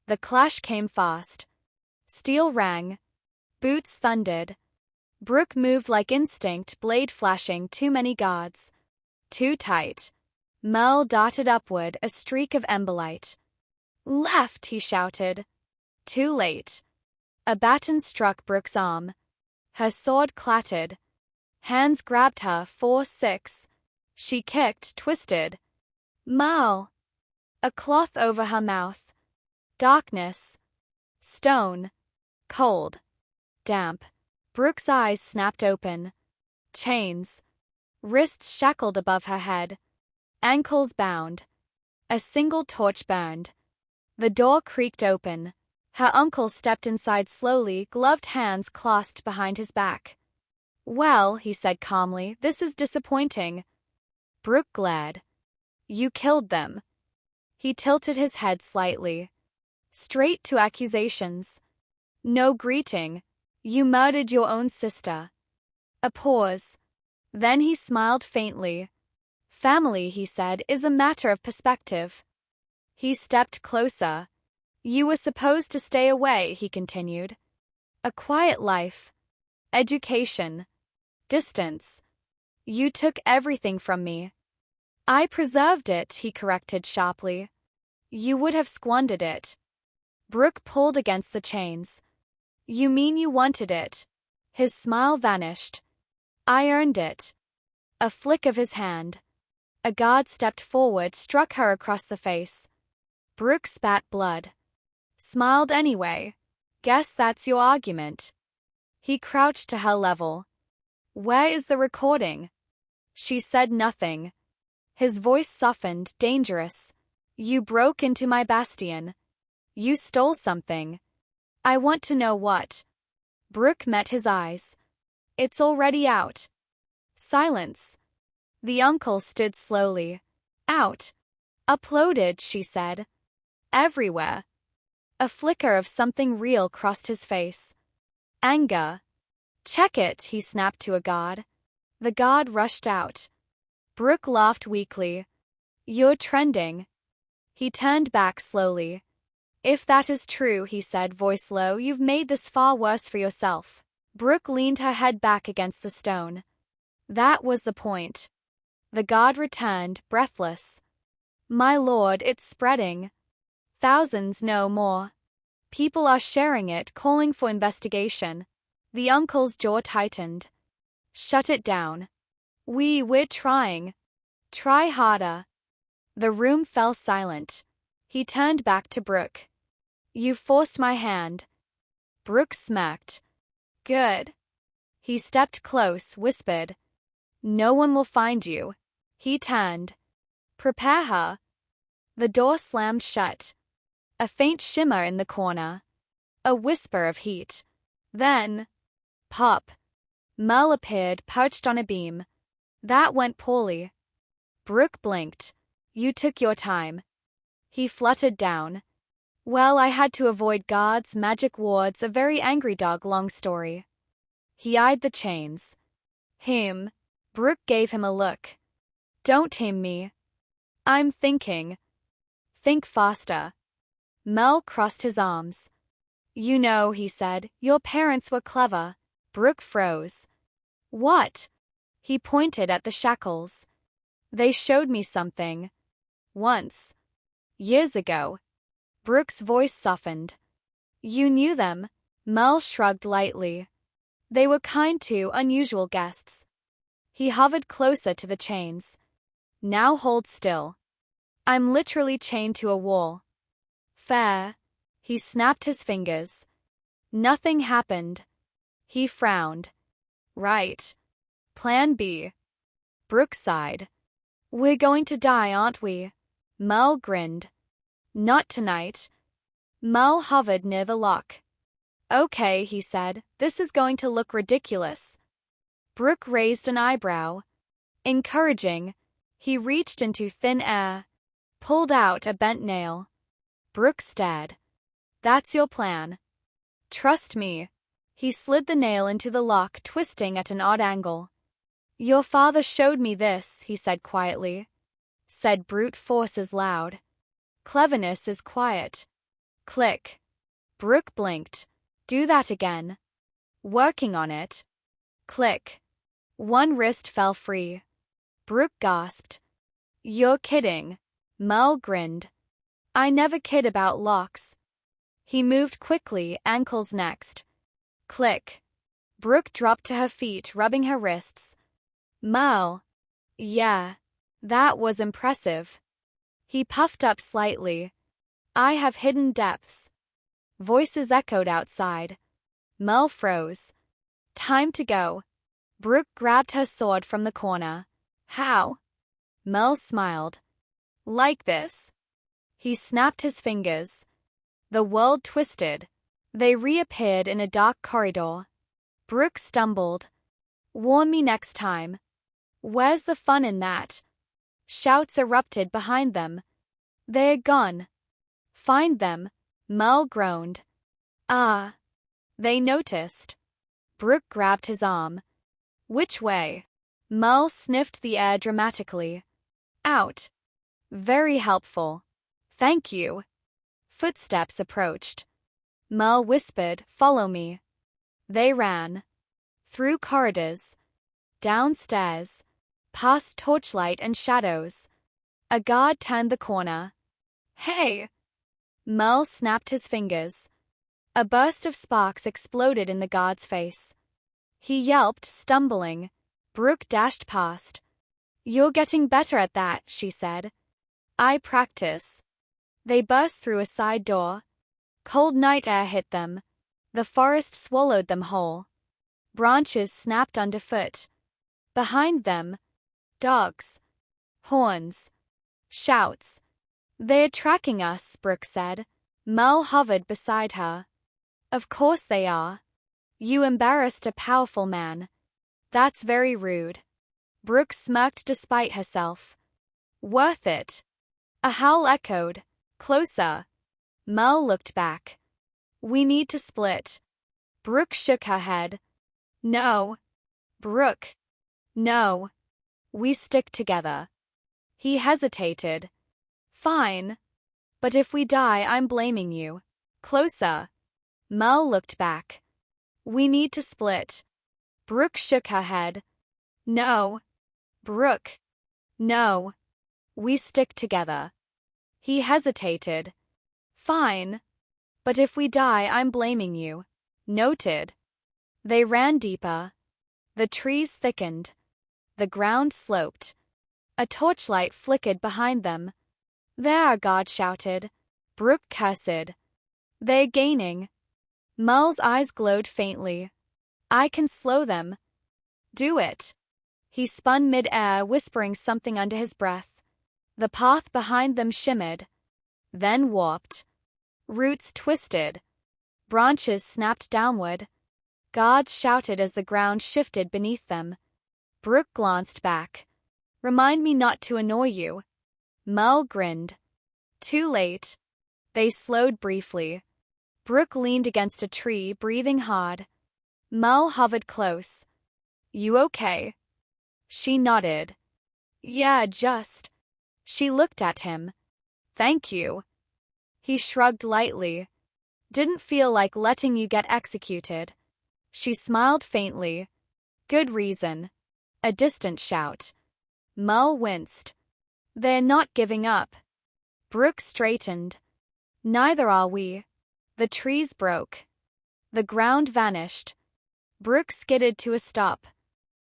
The clash came fast. Steel rang. Boots thundered. Brook moved like instinct, blade flashing, too many guards. Too tight. Merle darted upward, a streak of emberlight. Left, he shouted. Too late. A baton struck Brook's arm. Her sword clattered. Hands grabbed her, 4-6. She kicked, twisted. Merle! A cloth over her mouth. Darkness. Stone. Cold. Damp. Brook's eyes snapped open. Chains. Wrists shackled above her head. Ankles bound. A single torch burned. The door creaked open. Her uncle stepped inside slowly, gloved hands clasped behind his back. Well, he said calmly, this is disappointing. Brook glared. You killed them. He tilted his head slightly. Straight to accusations. No greeting. You murdered your own sister. A pause. Then he smiled faintly. Family, he said, is a matter of perspective. He stepped closer. You were supposed to stay away, he continued. A quiet life. Education. Distance. You took everything from me. I preserved it, he corrected sharply. You would have squandered it. Brook pulled against the chains. You mean you wanted it? His smile vanished. I earned it. A flick of his hand. A guard stepped forward, struck her across the face. Brook spat blood. Smiled anyway. Guess that's your argument. He crouched to her level. Where is the recording? She said nothing. His voice softened, dangerous. You broke into my bastion. You stole something. I want to know what. Brook met his eyes. It's already out. Silence. The uncle stood slowly. Out. Uploaded, she said. Everywhere. A flicker of something real crossed his face. Anger. Check it, he snapped to a guard. The guard rushed out. Brook laughed weakly. You're trending. He turned back slowly. If that is true, he said, voice low, you've made this far worse for yourself. Brook leaned her head back against the stone. That was the point. The guard returned, breathless. My lord, it's spreading. Thousands know more. People are sharing it, calling for investigation. The uncle's jaw tightened. Shut it down. We're trying. Try harder. The room fell silent. He turned back to Brook. You forced my hand. Brook smirked. Good. He stepped close, whispered. No one will find you. He turned. Prepare her. The door slammed shut. A faint shimmer in the corner. A whisper of heat. Then, pop. Merle appeared, perched on a beam. That went poorly. Brook blinked. You took your time. He fluttered down. Well, I had to avoid guards, magic wards, a very angry dog, long story. He eyed the chains. Him. Brook gave him a look. Don't him me. I'm thinking. Think faster. Merle crossed his arms. You know, he said, your parents were clever. Brook froze. What? He pointed at the shackles. They showed me something. Once. Years ago. Brook's voice softened. You knew them? Merle shrugged lightly. They were kind to unusual guests. He hovered closer to the chains. Now hold still. I'm literally chained to a wall. Fair. He snapped his fingers. Nothing happened. He frowned. Right. Plan B. Brook sighed. We're going to die, aren't we? Merle grinned. Not tonight. Merle hovered near the lock. Okay, he said, this is going to look ridiculous. Brook raised an eyebrow. Encouraging. He reached into thin air. Pulled out a bent nail. Brook stared. That's your plan. Trust me. He slid the nail into the lock, twisting at an odd angle. Your father showed me this, he said quietly. Said brute force is loud. Cleverness is quiet. Click. Brook blinked. Do that again. Working on it. Click. One wrist fell free. Brook gasped. You're kidding. Mel grinned. I never kid about locks. He moved quickly, ankles next. Click. Brook dropped to her feet, rubbing her wrists. Mel. Yeah. That was impressive. He puffed up slightly. I have hidden depths. Voices echoed outside. Mel froze. Time to go. Brook grabbed her sword from the corner. How? Mel smiled. Like this. He snapped his fingers. The world twisted. They reappeared in a dark corridor. Brook stumbled. Warn me next time. Where's the fun in that? Shouts erupted behind them. They're gone. Find them, Mel groaned. Ah. They noticed. Brook grabbed his arm. Which way? Mel sniffed the air dramatically. Out. Very helpful. Thank you. Footsteps approached. Mel whispered, Follow me. They ran. Through corridors. Downstairs. Past torchlight and shadows. A guard turned the corner. Hey! Mel snapped his fingers. A burst of sparks exploded in the guard's face. He yelped, stumbling. Brook dashed past. You're getting better at that, she said. I practice. They burst through a side door. Cold night air hit them. The forest swallowed them whole. Branches snapped underfoot. Behind them, dogs. Horns. Shouts. They're tracking us, Brook said. Mel hovered beside her. Of course they are. You embarrassed a powerful man. That's very rude. Brook smirked despite herself. Worth it. A howl echoed. Closer. Mel looked back. We need to split. Brook shook her head. No. Brook. No. We stick together. He hesitated. Fine. But if we die, I'm blaming you. Closer. Mel looked back. We need to split. Brook shook her head. No. Brook. No. We stick together. He hesitated. Fine. But if we die, I'm blaming you. Noted. They ran deeper. The trees thickened. The ground sloped. A torchlight flickered behind them. There, God shouted. Brook cursed. They're gaining. Mel's eyes glowed faintly. I can slow them. Do it. He spun mid-air, whispering something under his breath. The path behind them shimmered, then warped. Roots twisted. Branches snapped downward. Guards shouted as the ground shifted beneath them. Brook glanced back. Remind me not to annoy you. Mel grinned. Too late. They slowed briefly. Brook leaned against a tree, breathing hard. Mel hovered close. You okay? She nodded. Yeah, just. She looked at him. Thank you. He shrugged lightly. Didn't feel like letting you get executed. She smiled faintly. Good reason. A distant shout. Mel winced. They're not giving up. Brook straightened. Neither are we. The trees broke. The ground vanished. Brook skidded to a stop.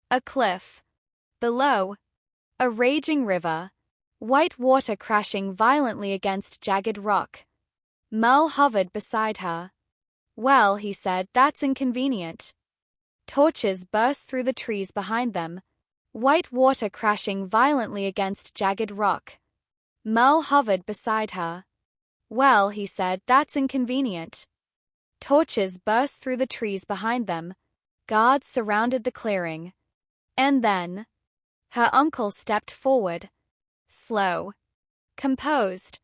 A cliff. Below, a raging river. White water crashing violently against jagged rock. Mel hovered beside her. Well, he said, that's inconvenient. Torches burst through the trees behind them. White water crashing violently against jagged rock. Mel hovered beside her. Well, he said, that's inconvenient. Torches burst through the trees behind them. Guards surrounded the clearing. And then, her uncle stepped forward. Slow. Composed.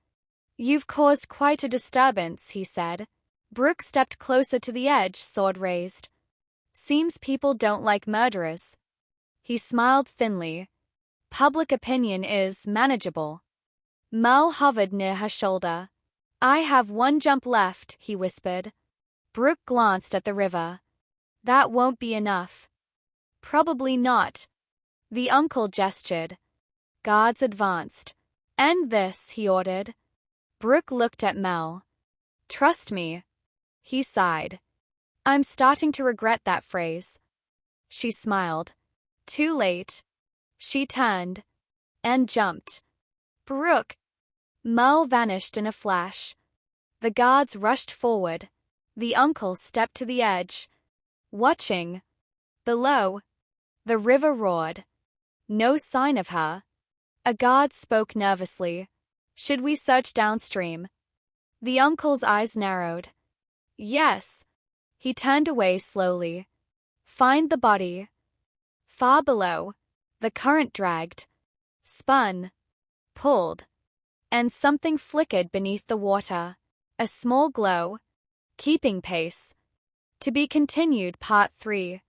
You've caused quite a disturbance, he said. Brook stepped closer to the edge, sword raised. Seems people don't like murderers. He smiled thinly. Public opinion is manageable. Mel hovered near her shoulder. I have one jump left, he whispered. Brook glanced at the river. That won't be enough. Probably not. The uncle gestured. Guards advanced. End this, he ordered. Brook looked at Mel. Trust me. He sighed. I'm starting to regret that phrase. She smiled. Too late. She turned and jumped. Brook. Mel vanished in a flash. The guards rushed forward. The uncle stepped to the edge. Watching. Below. The river roared. No sign of her. A guard spoke nervously. Should we search downstream? The uncle's eyes narrowed. Yes. He turned away slowly. Find the body. Far below, the current dragged, spun, pulled, and something flickered beneath the water. A small glow. Keeping pace. To be continued, Part 3.